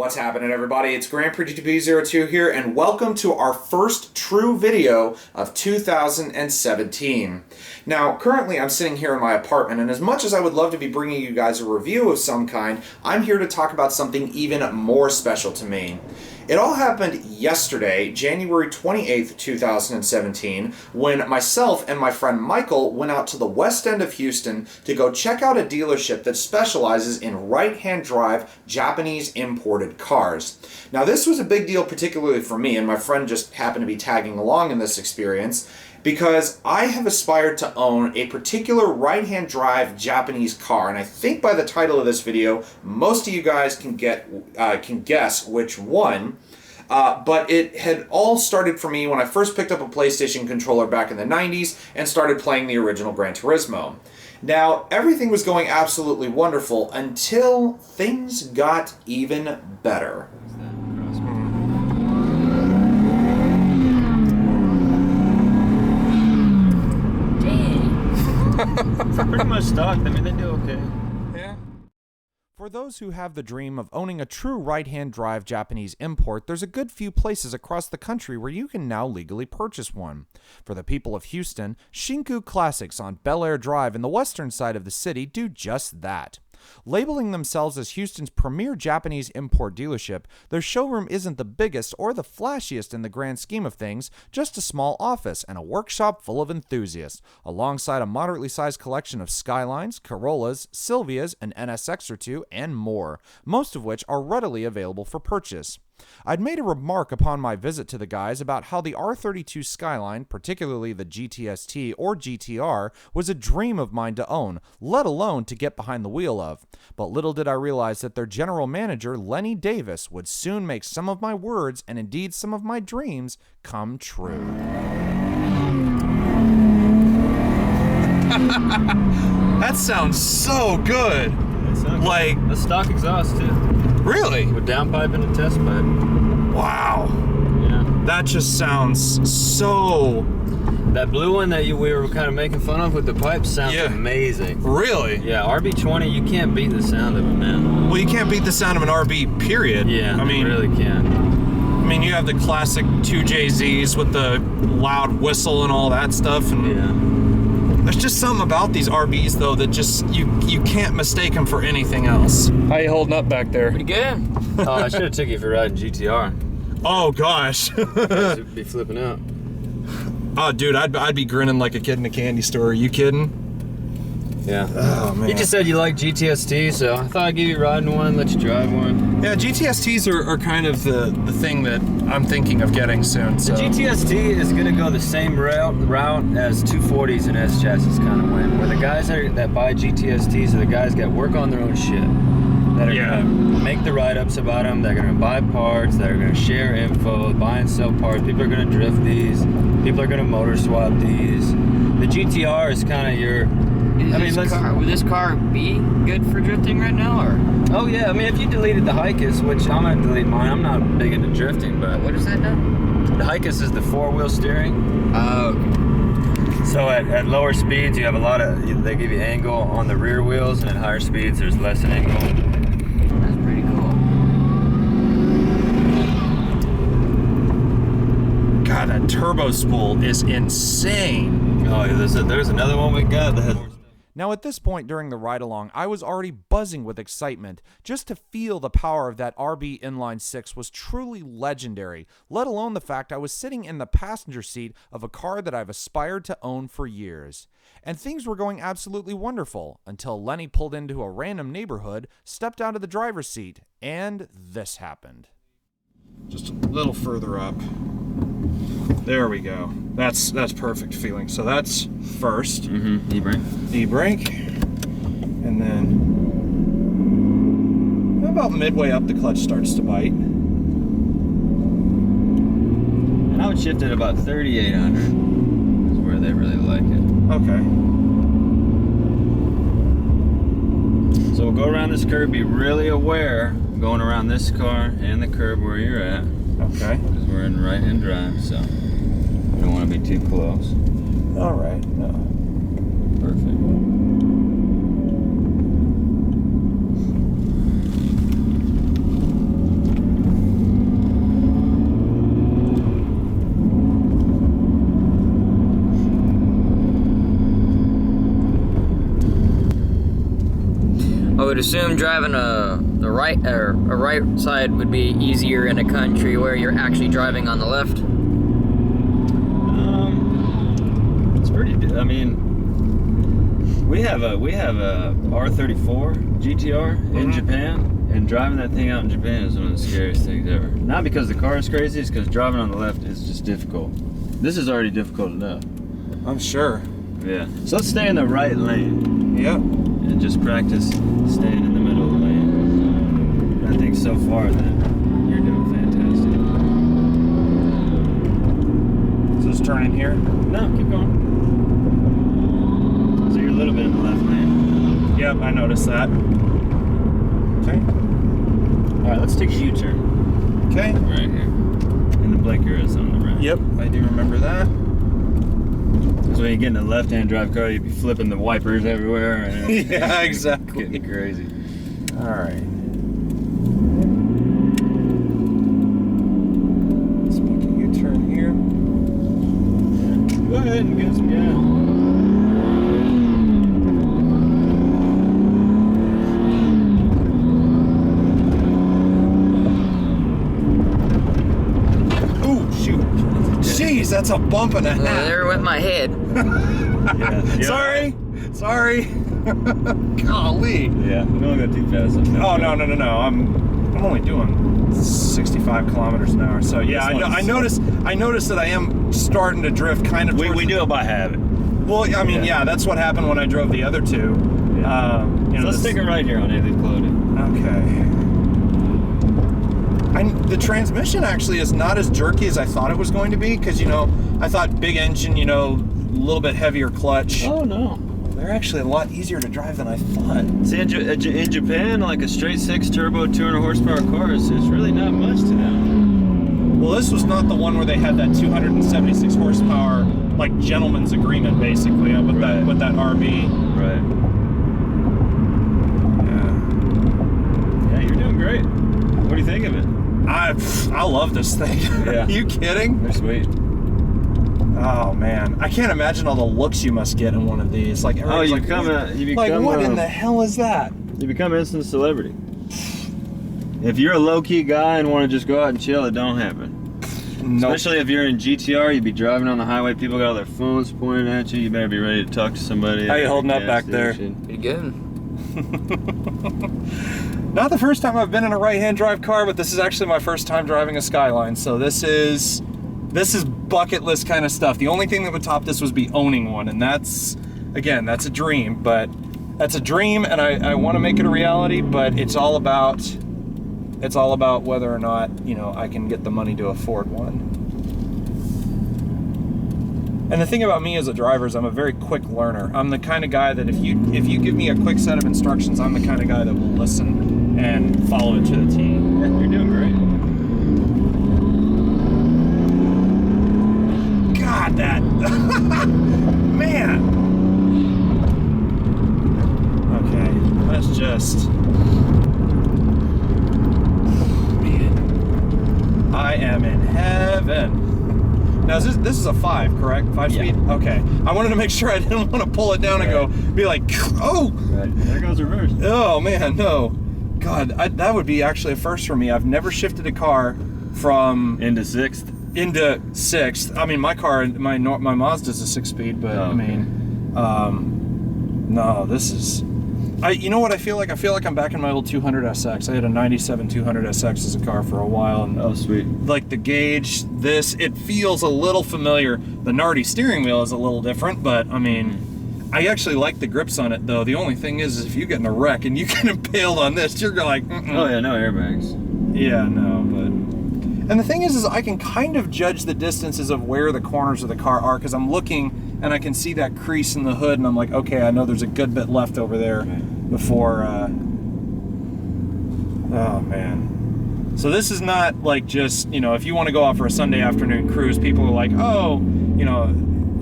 What's happening, everybody? It's Gran Turismo here, and welcome to our first true video of 2017. Now, currently I'm sitting here in my apartment, and as much as I would love to be bringing you guys a review of some kind, I'm here to talk about something even more special to me. It all happened yesterday, January 28th, 2017, when myself and my friend Michael went out to the west end of Houston to go check out a dealership that specializes in right-hand drive Japanese imported cars. Now, this was a big deal particularly for me, and my friend just happened to be tagging along in this experience, because I have aspired to own a particular right-hand drive Japanese car, and I think by the title of this video, most of you guys can guess which one. But it had all started for me when I first picked up a PlayStation controller back in the 90s and started playing the original Gran Turismo. Now, everything was going absolutely wonderful until things got even better. It's pretty much stock. I mean, they do okay. Yeah. For those who have the dream of owning a true right-hand drive Japanese import, there's a good few places across the country where you can now legally purchase one. For the people of Houston, Shinku Classics on Bel Air Drive in the western side of the city do just that. Labeling themselves as Houston's premier Japanese import dealership, their showroom isn't the biggest or the flashiest in the grand scheme of things, just a small office and a workshop full of enthusiasts, alongside a moderately sized collection of Skylines, Corollas, Silvias, an NSX or two, and more, most of which are readily available for purchase. I'd made a remark upon my visit to the guys about how the R32 Skyline, particularly the GTS-T or GTR, was a dream of mine to own, let alone to get behind the wheel of. But little did I realize that their general manager, Lenny Davis, would soon make some of my words, and indeed some of my dreams, come true. That sounds so good. Like a stock exhaust too. Really? With downpipe and a test pipe. Wow. Yeah. That just sounds so... That blue one that we were kind of making fun of with the pipe sounds amazing. Really? Yeah, RB20, you can't beat the sound of it, man. Well, you can't beat the sound of an RB, period. Yeah, I mean, you really can't. I mean, you have the classic 2JZs with the loud whistle and all that stuff. And yeah. There's just something about these RBs, though, that just, you can't mistake them for anything else. How you holding up back there? Pretty good. Oh, I should have took you for riding GTR. Oh, gosh. You'd be flipping out. Oh, dude, I'd be grinning like a kid in a candy store. Are you kidding? Yeah. Oh, man. You just said you like GTS-T, so I thought I'd give you a riding one, let you drive one. Yeah, GTS-Ts are kind of the thing that I'm thinking of getting soon. So. The GTS-T is going to go the same route as 240s and S-chassis kind of went, where the guys that buy GTS-Ts are the guys that work on their own shit. That are going to make the write-ups about them, they're going to buy parts, that are going to share info, buy and sell parts. People are going to drift these, people are going to motor swap these. The GTR is kind of your... Would this car be good for drifting right now, or? Oh yeah, I mean, if you deleted the Hikis, which I'm gonna delete mine, I'm not big into drifting, but... What is that now? The Hikis is the four-wheel steering. Oh, okay. So at lower speeds, you have a lot of, they give you angle on the rear wheels, and at higher speeds, there's less angle. That's pretty cool. God, that turbo spool is insane. Oh, there's another one we got that has... Now, at this point during the ride-along, I was already buzzing with excitement. Just to feel the power of that RB Inline 6 was truly legendary, let alone the fact I was sitting in the passenger seat of a car that I've aspired to own for years. And things were going absolutely wonderful, until Lenny pulled into a random neighborhood, stepped out of the driver's seat, and this happened. Just a little further up. There we go. That's perfect feeling. So that's first. Mm-hmm. E-brake. E-brake. And then about midway up, the clutch starts to bite. And I would shift it about 3,800. Is where they really like it. Okay. So we'll go around this curve, be really aware going around this car and the curb where you're at. Okay. Because we're in right-hand drive, so we don't want to be too close. All right. No. Perfect. assume driving the right or a right side would be easier in a country where you're actually driving on the left. It's pretty. I mean, we have a R34 GTR in Japan, and driving that thing out in Japan is one of the scariest things ever. Not because the car is crazy, it's because driving on the left is just difficult. This is already difficult enough. I'm sure. Yeah. So let's stay in the right lane. Yep. And just practice staying in the middle of the lane. I think so far that you're doing fantastic. So let's turn in here. No, keep going. So you're a little bit in the left lane. Yep, I noticed that. Okay. All right, let's take a U-turn. Okay. Right here. And the blinker is on the right. Yep, I do remember that. So when you get in a left-hand drive car, you'd be flipping the wipers everywhere. And Yeah, exactly. Getting crazy. All right. Let's make a U-turn here. Go ahead and get some gas. Jeez, that's a bump and a half. There went my head. Yeah. Sorry. Golly. Yeah, we don't go too fast. Oh no. I'm only doing 65 kilometers an hour. So yeah, I noticed that I am starting to drift kind of. We do it by habit. Well, I mean, yeah, that's what happened when I drove the other two. Yeah. So let's take it right here on Haley Clothing. Okay. The transmission actually is not as jerky as I thought it was going to be, because, I thought big engine, a little bit heavier clutch. Oh, no. They're actually a lot easier to drive than I thought. See, in Japan, like a straight 6 turbo 200 horsepower car is really not much to them. Well, this was not the one where they had that 276 horsepower, like, gentleman's agreement, basically, with that RB. Right. Yeah, you're doing great. What do you think of it? I love this thing. Yeah. Are you kidding? They're sweet. Oh man, I can't imagine all the looks you must get in one of these. Like, Oh, you like, become what in the hell is that? You become instant celebrity. If you're a low-key guy and want to just go out and chill, it don't happen. Nope. Especially if you're in GTR, you'd be driving on the highway, people got all their phones pointed at you, you better be ready to talk to somebody. How you holding up back there? Pretty good. Not the first time I've been in a right-hand drive car, but this is actually my first time driving a Skyline. So this is bucket list kind of stuff. The only thing that would top this was be owning one, and that's a dream. But that's a dream, and I want to make it a reality. But it's all about whether or not I can get the money to afford one. And the thing about me as a driver is I'm a very quick learner. I'm the kind of guy that if you give me a quick set of instructions, I'm the kind of guy that will listen and follow it to the T. Yeah, you're doing great. God, that man. Okay, let's just. Man, I am in heaven. Now, this is a 5, correct? 5 speed? Okay. I wanted to make sure I didn't want to pull it down and be like, oh! Right. There goes reverse. Oh, man, no. God, that would be actually a first for me. I've never shifted a car from... Into 6th? Into 6th. I mean, my car, my Mazda's a 6-speed, but, I mean, no, this is... You know what I feel like? I feel like I'm back in my old 200 SX. I had a 97 200 SX as a car for a while. And oh, sweet. Like the gauge, it feels a little familiar. The Nardi steering wheel is a little different, but I mean, I actually like the grips on it though. The only thing is if you get in a wreck and you get impaled on this, you're like, oh yeah, no airbags. Yeah, no, but... And the thing is I can kind of judge the distances of where the corners of the car are, because I'm looking and I can see that crease in the hood and I'm like, okay, I know there's a good bit left over there before, oh man. So this is not like just, if you want to go out for a Sunday afternoon cruise, people are like, oh,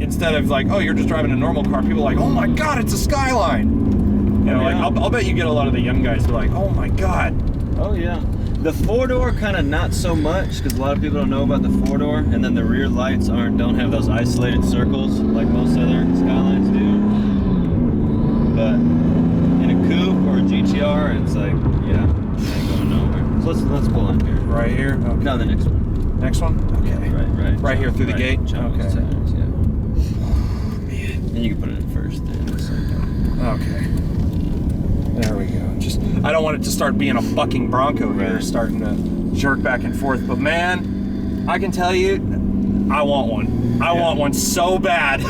instead of like, oh, you're just driving a normal car, people are like, oh my God, it's a Skyline. Like I'll bet you get a lot of the young guys who are like, oh my God. Oh yeah. The 4-door kind of not so much, because a lot of people don't know about the 4-door, and then the rear lights don't have those isolated circles like most other Skylines do. But in a coupe or a GTR GTR, it's like, yeah, ain't going nowhere. So let's pull in here. Right here? Okay. No, the next one. Next one? Okay. Yeah, right. Right here through the gate? Chunk Okay. tires, yeah. And you can put it in first then. Okay. There we go. Just, I don't want it to start being a bucking Bronco here, Right. starting to jerk back and forth. But man, I can tell you, I want one. I want one so bad.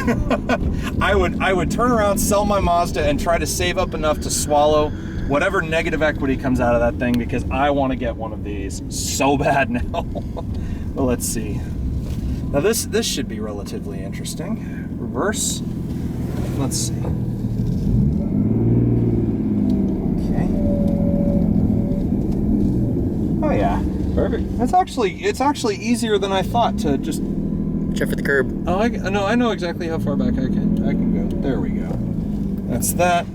I would turn around, sell my Mazda, and try to save up enough to swallow whatever negative equity comes out of that thing, because I want to get one of these so bad now. Well, let's see. Now this should be relatively interesting. Reverse. Let's see. Okay. Oh yeah. Perfect. It's actually easier than I thought to just. Check for the curb. Oh, I know exactly how far back I can go. There we go. That's that.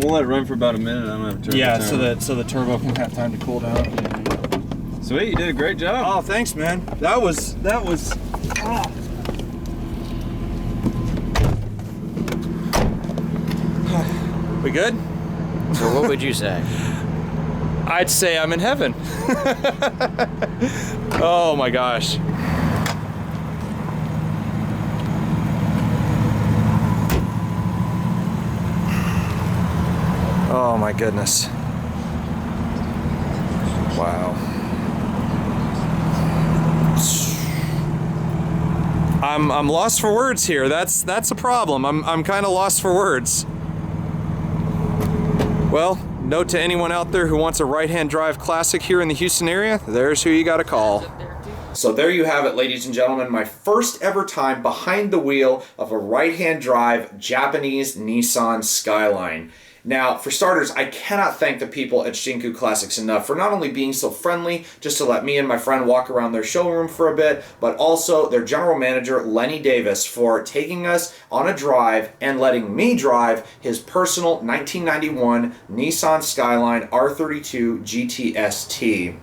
We'll let it run for about a minute. I'm gonna have to turn Yeah, the timer. so the turbo can have time to cool down. Sweet, you did a great job. Oh, thanks, man. That was. Oh. We good? So what would you say? I'd say I'm in heaven. Oh my gosh. Oh my goodness. Wow. I'm lost for words here. That's a problem. I'm kind of lost for words. Well, note to anyone out there who wants a right-hand drive classic here in the Houston area, there's who you got to call. So there you have it, ladies and gentlemen, my first ever time behind the wheel of a right-hand drive Japanese Nissan Skyline. Now, for starters, I cannot thank the people at Shinku Classics enough for not only being so friendly just to let me and my friend walk around their showroom for a bit, but also their general manager, Lenny Davis, for taking us on a drive and letting me drive his personal 1991 Nissan Skyline R32 GTS-T.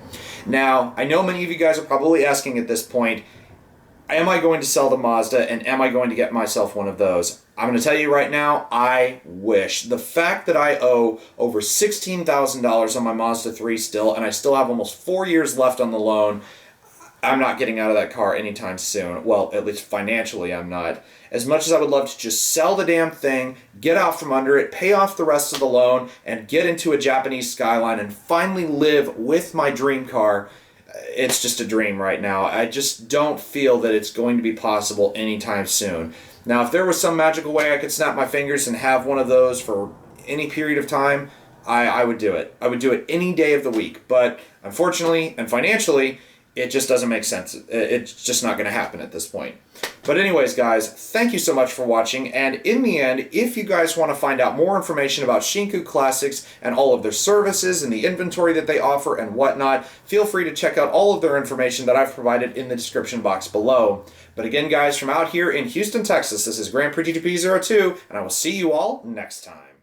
Now, I know many of you guys are probably asking at this point, am I going to sell the Mazda and am I going to get myself one of those? I'm going to tell you right now, I wish. The fact that I owe over $16,000 on my Mazda 3 still, and I still have almost 4 years left on the loan, I'm not getting out of that car anytime soon. Well, at least financially, I'm not. As much as I would love to just sell the damn thing, get out from under it, pay off the rest of the loan, and get into a Japanese Skyline and finally live with my dream car, it's just a dream right now. I just don't feel that it's going to be possible anytime soon. Now, if there was some magical way I could snap my fingers and have one of those for any period of time, I would do it. I would do it any day of the week. But unfortunately and financially, it just doesn't make sense. It's just not going to happen at this point. But anyways, guys, thank you so much for watching. And in the end, if you guys want to find out more information about Shinku Classics and all of their services and the inventory that they offer and whatnot, feel free to check out all of their information that I've provided in the description box below. But again, guys, from out here in Houston, Texas, this is Gran Turismo 02, and I will see you all next time.